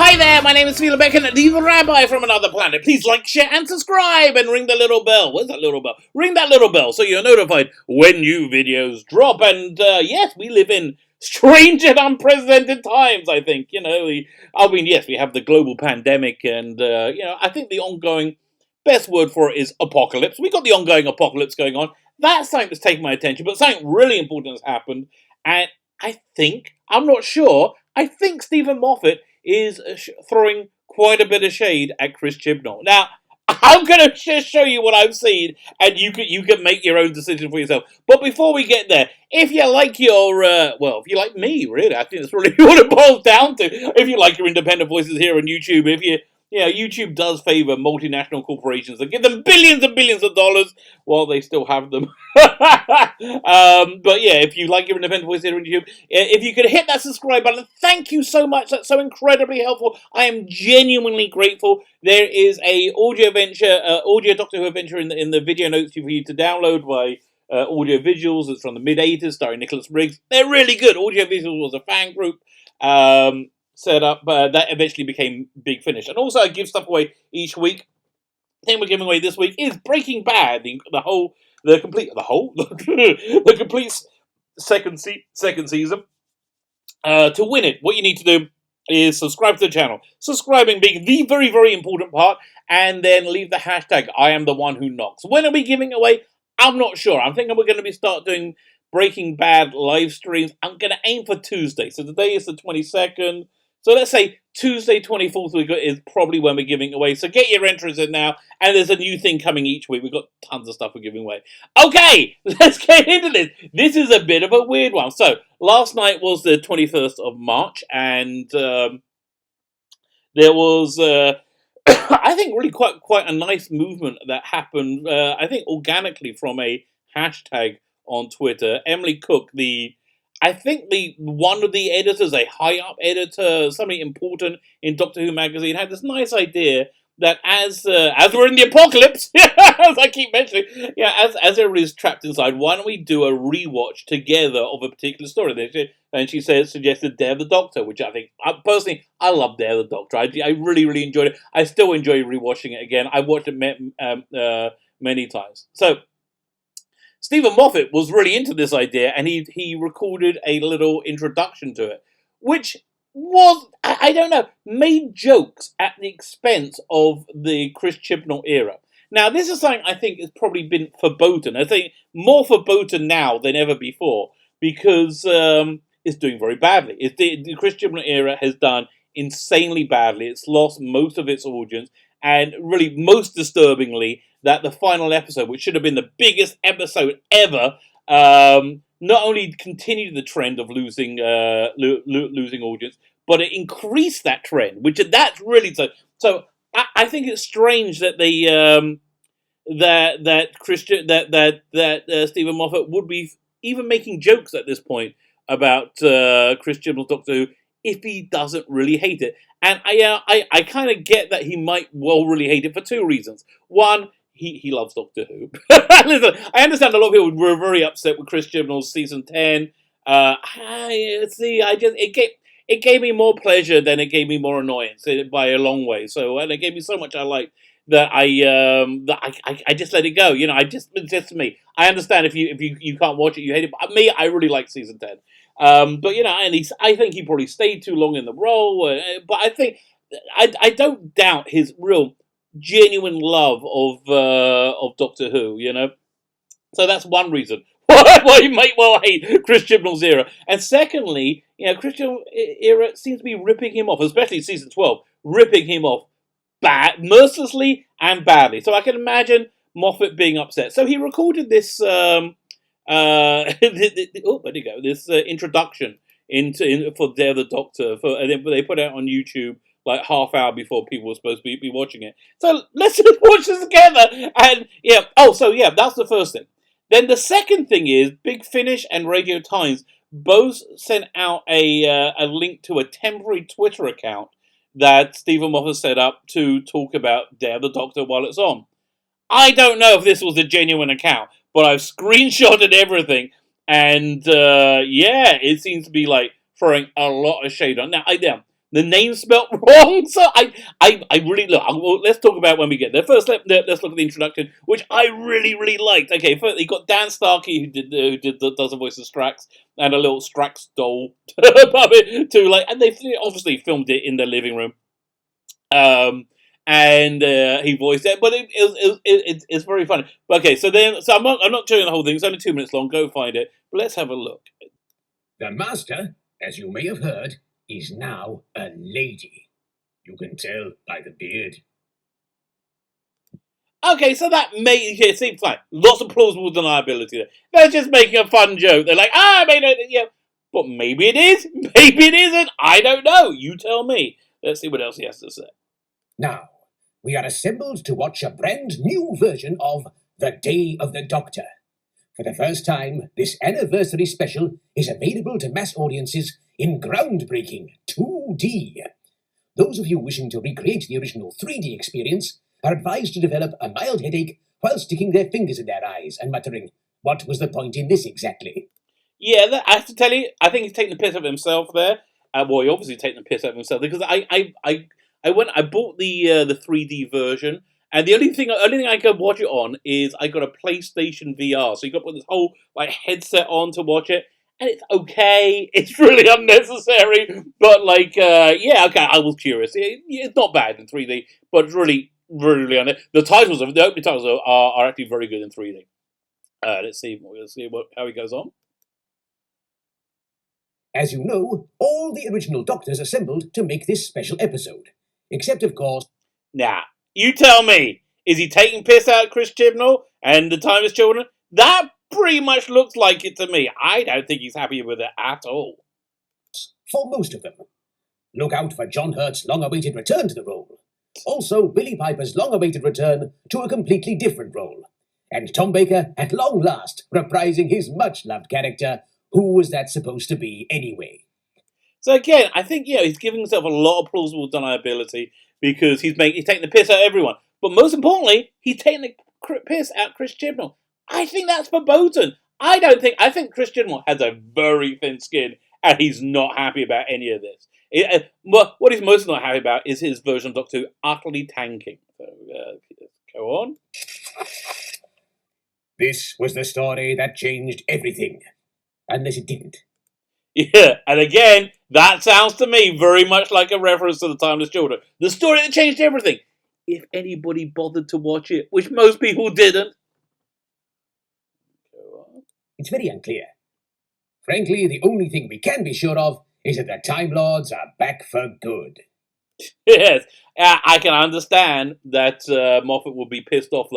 Hi there, my name is Stephen Becken, the Rabbi from another planet. Please like, share, and subscribe, and ring the little bell. Where's that little bell? Ring that little bell so you're notified when new videos drop. And yes, we live in strange and unprecedented times, I think. Yes, we have the global pandemic, and, I think the ongoing best word for it is apocalypse. We got the ongoing apocalypse going on. That's something that's taken my attention, but something really important has happened, and I'm not sure, I think Stephen Moffat is throwing quite a bit of shade at Chris Chibnall. Now, I'm going to just show you what I've seen, and you can make your own decision for yourself. But before we get there, if you like if you like me, really, I think that's really what it boils down to. If you like your independent voices here on YouTube, YouTube does favor multinational corporations and give them billions and billions of dollars while they still have them. But yeah, if you like your independent voice here on YouTube, if you could hit that subscribe button, thank you so much. That's so incredibly helpful. I am genuinely grateful. There is a audio Doctor Who adventure in the video notes for you to download by Audio Visuals. It's from the mid-80s, starring Nicholas Briggs. They're really good. Audio Visuals was a fan group. Set up, that eventually became Big Finish. And also I give stuff away each week. The thing we're giving away this week is Breaking Bad, the complete second season. To win it, what you need to do is subscribe to the channel. Subscribing being the very, very important part, and then leave the hashtag I am the one who knocks. When are we giving away? I'm not sure. I'm thinking we're going to start doing Breaking Bad live streams. I'm going to aim for Tuesday. So today is the 22nd. So let's say Tuesday 24th is probably when we're giving away. So get your entries in now. And there's a new thing coming each week. We've got tons of stuff we're giving away. Okay, let's get into this. This is a bit of a weird one. So last night was the 21st of March. And there was, I think, really quite a nice movement that happened, I think, organically from a hashtag on Twitter. Emily Cook, one of the editors, a high-up editor, something important in Doctor Who magazine, had this nice idea that as we're in the apocalypse, as I keep mentioning, as everybody's trapped inside, why don't we do a rewatch together of a particular story? And she suggested Day of the Doctor, which I think, personally, I love Day of the Doctor. I really, really enjoyed it. I still enjoy rewatching it again. I've watched it many times. So Stephen Moffat was really into this idea, and he recorded a little introduction to it, which was, I don't know, made jokes at the expense of the Chris Chibnall era. Now, this is something I think has probably been verboten. I think more verboten now than ever before, because it's doing very badly. The Chris Chibnall era has done insanely badly. It's lost most of its audience, and really, most disturbingly, that the final episode, which should have been the biggest episode ever, not only continued the trend of losing audience, but it increased that trend. That's really so. So I think it's strange that Stephen Moffat would be even making jokes at this point about Chris Chibnall's Doctor Who if he doesn't really hate it. And I kind of get that he might well really hate it for two reasons. One, he loves Doctor Who. Listen, I understand a lot of people were very upset with Chris Chibnall's season 10. It gave me more pleasure than it gave me more annoyance by a long way. So, and it gave me so much I liked that I just let it go. It's just me. I understand if you can't watch it, you hate it. But me, I really like season 10. But I think he probably stayed too long in the role. But I think I don't doubt his real genuine love of Doctor Who. So that's one reason why you might well hate Chris Chibnall's era. And secondly, Chris Chibnall's era seems to be ripping him off, especially season 12, ripping him off mercilessly and badly. So I can imagine Moffat being upset. So he recorded this. This introduction for Day of the Doctor, and then they put it out on YouTube like half hour before people were supposed to be watching it. So let's just watch this together. And that's the first thing. Then the second thing is Big Finish and Radio Times both sent out a link to a temporary Twitter account that Stephen Moffat set up to talk about Day of the Doctor while it's on. I don't know if this was a genuine account, but I've screenshotted everything, and it seems to be like throwing a lot of shade on. the name spelt wrong. So I really look. Let's talk about when we get there. First, let's look at the introduction, which I really liked. Okay, first you got Dan Starkey does the voice of Strax, and a little Strax doll puppet to and they obviously filmed it in their living room. And he voiced it, but it's very funny. Okay, so I'm not showing the whole thing. It's only 2 minutes long. Go find it. But let's have a look. The Master, as you may have heard, is now a lady. You can tell by the beard. Okay, so that it seems like lots of plausible deniability there. They're just making a fun joke. They're like, I mean, yeah, but maybe it is, maybe it isn't. I don't know. You tell me. Let's see what else he has to say. Now, we are assembled to watch a brand new version of The Day of the Doctor. For the first time, this anniversary special is available to mass audiences in groundbreaking 2D. Those of you wishing to recreate the original 3D experience are advised to develop a mild headache while sticking their fingers in their eyes and muttering, "What was the point in this exactly?" Yeah, I have to tell you, I think he's taking the piss out of himself there. Well, he obviously taking the piss out of himself because I bought the 3D version, and the only thing I could watch it on is I got a PlayStation VR, so you got to put this whole headset on to watch it, and it's okay. It's really unnecessary, but yeah, okay. I was curious. It's not bad in 3D, but it's really on the titles of the opening titles are actually very good in 3D. Let's see how he goes on. As you know, all the original Doctors assembled to make this special episode. Except, of course... Now, you tell me, is he taking piss out of Chris Chibnall and the Timeless Children? That pretty much looks like it to me. I don't think he's happy with it at all. For most of them. Look out for John Hurt's long-awaited return to the role. Also, Billy Piper's long-awaited return to a completely different role. And Tom Baker, at long last, reprising his much-loved character. Who was that supposed to be anyway? So again, I think he's giving himself a lot of plausible deniability because he's taking the piss out of everyone. But most importantly, he's taking the piss out of Chris Chibnall. I think that's verboten. I think Chris Chibnall has a very thin skin and he's not happy about any of this. What he's most not happy about is his version of Doctor Who utterly tanking. So go on. This was the story that changed everything. Unless it didn't. Yeah, and again, that sounds to me very much like a reference to the Timeless Children. The story that changed everything. If anybody bothered to watch it, which most people didn't. It's very unclear. Frankly, the only thing we can be sure of is that the Time Lords are back for good. Yes, I can understand that Moffat will be pissed off.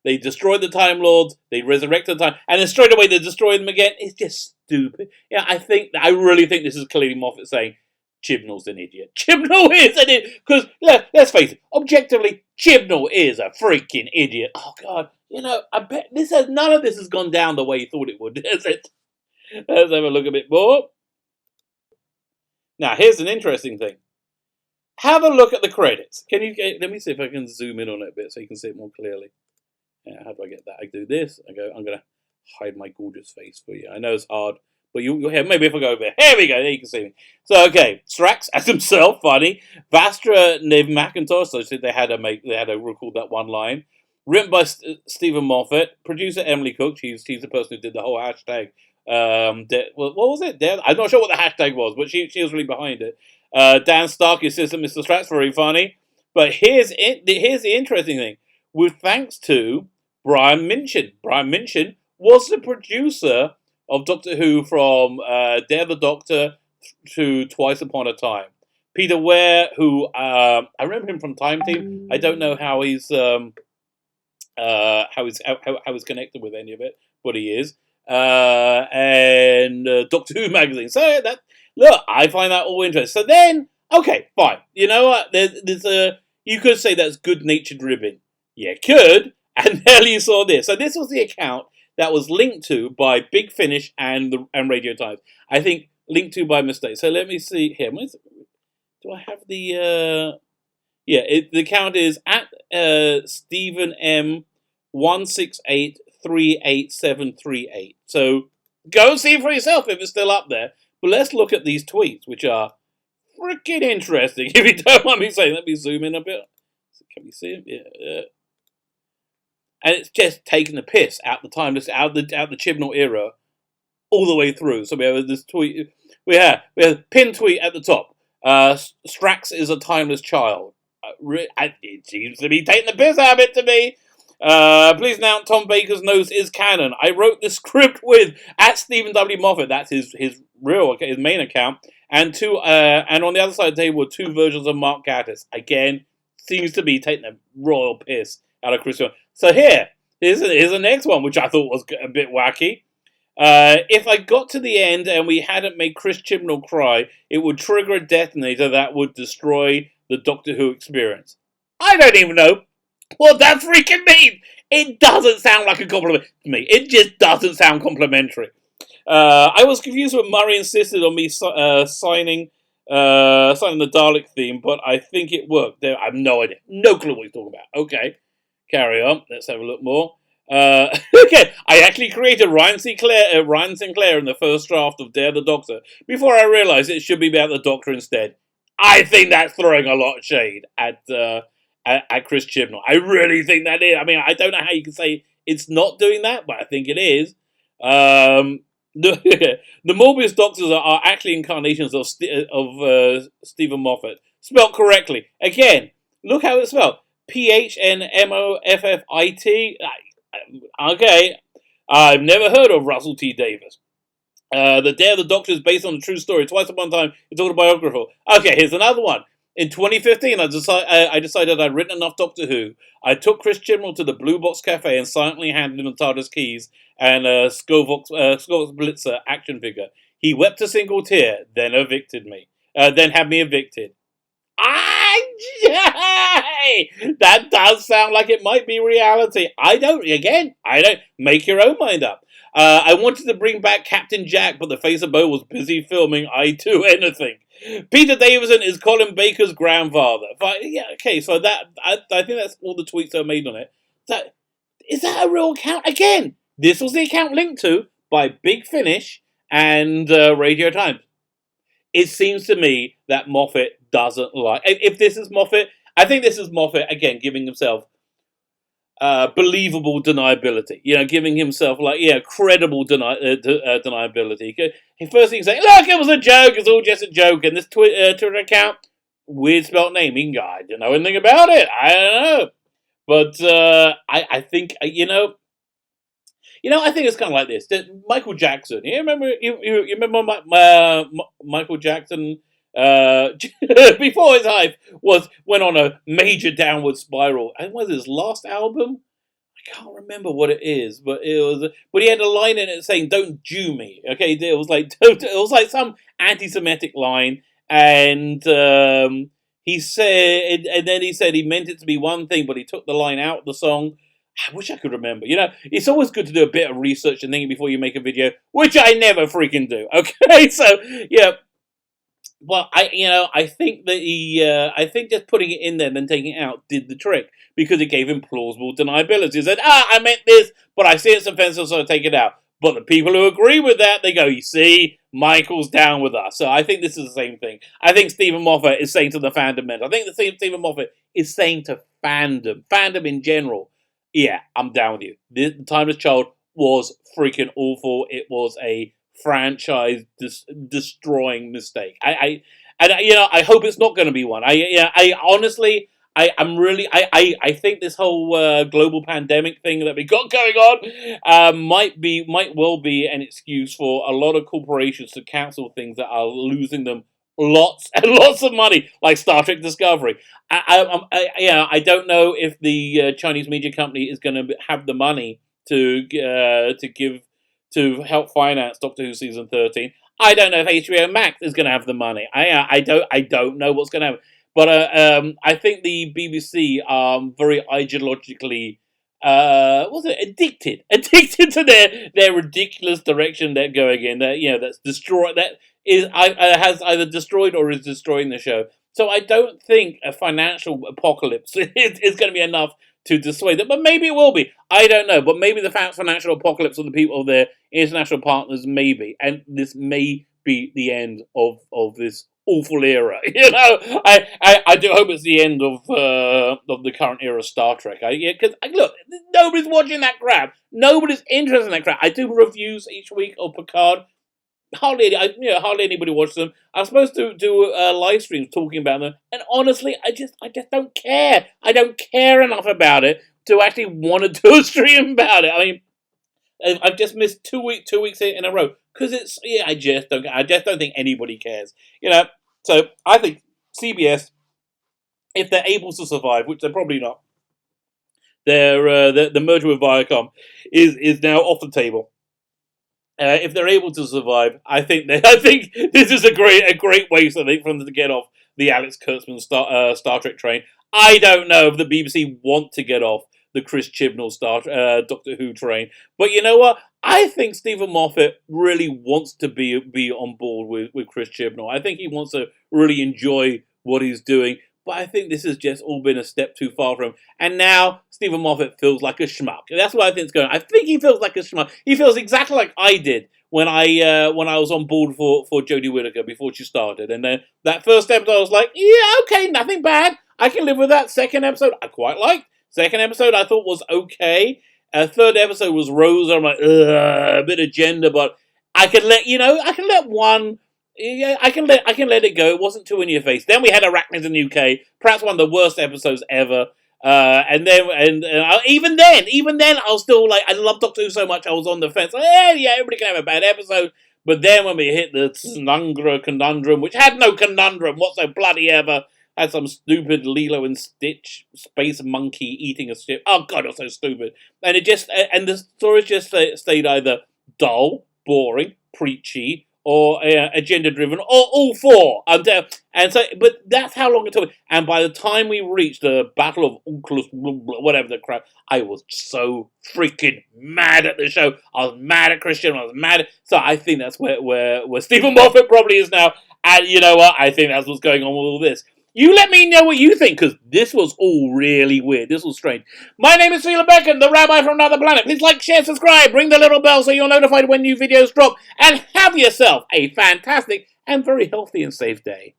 They destroyed the Time Lords, they resurrected the Time, and then straight away they destroy them again. It's just stupid. Yeah, I really think this is clearly Moffat saying, Chibnall's an idiot. Chibnall is an idiot. Because, let's face it, objectively, Chibnall is a freaking idiot. Oh, God. I bet none of this has gone down the way he thought it would, has it? Let's have a look a bit more. Now, here's an interesting thing. Have a look at the credits. Let me see if I can zoom in on it a bit so you can see it more clearly. Yeah, how do I get that? I do this. I'm going to hide my gorgeous face for you. I know it's hard, but you'll hear. Maybe if I go over there. Here we go. There you can see me. So, okay. Strax as himself, funny. Vastra Nev McIntosh. So they had to record that one line. Written by Stephen Moffat. Producer Emily Cook. She's the person who did the whole hashtag. What was it? I'm not sure what the hashtag was, but she was really behind it. Dan Stark, assistant Mr. Strax, very funny. But here's the interesting thing. With thanks to Brian Minchin. Brian Minchin was the producer of Doctor Who from Day of the Doctor to Twice Upon a Time. Peter Ware, who I remember him from Time Team. I don't know how he's connected with any of it, but he is. And Doctor Who magazine. So I find that all interesting. So then, okay, fine. You know what? You could say that's good-natured ribbing. You could. And then you saw this. So this was the account that was linked to by Big Finish and Radio Times. I think linked to by mistake. So let me see here. Do I have the... the account is at Stephen M 168383738. So go and see for yourself if it's still up there. But let's look at these tweets, which are freaking interesting. If you don't mind me saying, let me zoom in a bit. Can we see him? Yeah. And it's just taking the piss out the time, out the Chibnall era, all the way through. So we have this tweet. We have pin tweet at the top. Strax is a timeless child. It seems to be taking the piss out of it to me. Please announce Tom Baker's nose is canon. I wrote the script with at Stephen W. Moffat. That's his real, his main account. And on the other side of the table were two versions of Mark Gatiss. Again, seems to be taking a royal piss out of Christian. So here's the next one, which I thought was a bit wacky. If I got to the end and we hadn't made Chris Chibnall cry, it would trigger a detonator that would destroy the Doctor Who experience. I don't even know what that freaking means. It doesn't sound like a compliment to me. It just doesn't sound complimentary. I was confused when Murray insisted on me signing the Dalek theme, but I think it worked. I have no idea. No clue what he's talking about. Okay, carry on. Let's have a look more. Okay, I actually created Ryan Sinclair in the first draft of Dare the Doctor before I realised it should be about the Doctor instead. I think that's throwing a lot of shade at Chris Chibnall. I really think that is. I mean, I don't know how you can say it's not doing that, but I think it is. The Morbius Doctors are actually incarnations of Stephen Moffat, spelled correctly. Again, look how it's spelled. PHNMOFFIT. Okay, I've never heard of Russell T Davies. The Dare of the Doctor is based on a true story. Twice Upon a Time, it's autobiographical. Okay, here's another one. In 2015, I decided I'd written enough Doctor Who. I took Chris Chibnall to the Blue Box Cafe and silently handed him the TARDIS keys and Scovox Blitzer action figure. He wept a single tear, then evicted me. Then had me evicted. That does sound like it might be reality. I don't. Make your own mind up. I wanted to bring back Captain Jack, but the face of Bo was busy filming I Do Anything. Peter Davison is Colin Baker's grandfather. So that I think that's all the tweets that are made on it. Is that a real account? Again, this was the account linked to by Big Finish and Radio Times. It seems to me that Moffat doesn't like. If this is Moffat, I think this is Moffat again giving himself believable deniability. Giving himself credible deniability. First thing he's saying, look, it was a joke. It's all just a joke. And this Twitter account, weird spelt naming guy. Don't know anything about it. I don't know. But I think I think it's kind of like this. Michael Jackson. You remember Michael Jackson before his life went on a major downward spiral. And was his last album? I can't remember what it is, but he had a line in it saying "Don't Jew me." Okay, it was like some anti-Semitic line, and he said he meant it to be one thing, but he took the line out of the song. I wish I could remember. It's always good to do a bit of research and thinking before you make a video, which I never freaking do. Okay, so yeah. Well, I think that I think just putting it in there and then taking it out did the trick because it gave him plausible deniability. He said, I meant this, but I see it's offensive, so I take it out. But the people who agree with that, they go, you see, Michael's down with us. So I think this is the same thing. I think Stephen Moffat is saying to the fandom, I think the Stephen Moffat is saying to fandom in general, yeah, I'm down with you. The Timeless Child was freaking awful. It was a franchise destroying mistake. I hope it's not going to be one. I honestly, I think this whole global pandemic thing that we got going on might well be an excuse for a lot of corporations to cancel things that are losing them lots and lots of money, like Star Trek Discovery. I don't know if the Chinese media company is going to have the money to help finance Doctor Who season 13. I don't know if HBO Max is going to have the money. I don't know what's going to happen. But I think the BBC are very ideologically addicted to their ridiculous direction they're going in. That's has either destroyed or is destroying the show. So I don't think a financial apocalypse is going to be enough to dissuade them, but maybe it will be. I don't know, but maybe the financial apocalypse of the people of their international partners, maybe, and this may be the end of this awful era. You know, I do hope it's the end of the current era of Star Trek. Because look, nobody's watching that crap. Nobody's interested in that crap. I do reviews each week of Picard. Hardly anybody watches them. I'm supposed to do live streams talking about them, and honestly, I just don't care. I don't care enough about it to actually want to do a stream about it. I mean, I've just missed 2 weeks in a row because I just don't think anybody cares. You know, so I think CBS, if they're able to survive, which they're probably not, the merger with Viacom is now off the table. If they're able to survive, I think this is a great way for them to get off the Alex Kurtzman Star Trek train. I don't know if the BBC want to get off the Chris Chibnall Doctor Who train, but you know what? I think Stephen Moffat really wants to be on board with Chris Chibnall. I think he wants to really enjoy what he's doing. But I think this has just all been a step too far for him. And now Stephen Moffat feels like a schmuck. That's what I think is going on. I think he feels like a schmuck. He feels exactly like I did when I was on board for Jodie Whittaker before she started. And then that first episode, I was like, yeah, okay, nothing bad. I can live with that. Second episode, I quite liked. Second episode, I thought was okay. Third episode was Rosa. I'm like, a bit of gender, but I can let one. Yeah, I can let it go. It wasn't too in your face. Then we had Arachnids in the UK, perhaps one of the worst episodes ever. Even then, I was still like, I love Doctor Who so much. I was on the fence. Like, yeah, everybody can have a bad episode. But then when we hit the Tsunangra conundrum, which had no conundrum whatsoever, had some stupid Lilo and Stitch space monkey eating a ship. Oh god, it was so stupid. And the stories just stayed either dull, boring, preachy, or agenda-driven, or all four. But that's how long it took. And by the time we reached the Battle of Oculus, whatever the crap, I was so freaking mad at the show. I was mad at Christian. I was mad. So I think that's where Stephen Moffat probably is now. And you know what? I think that's what's going on with all this. You let me know what you think, because this was all really weird. This was strange. My name is Sheila Beckett, the Rabbi from another planet. Please like, share, subscribe, ring the little bell so you're notified when new videos drop, and have yourself a fantastic and very healthy and safe day.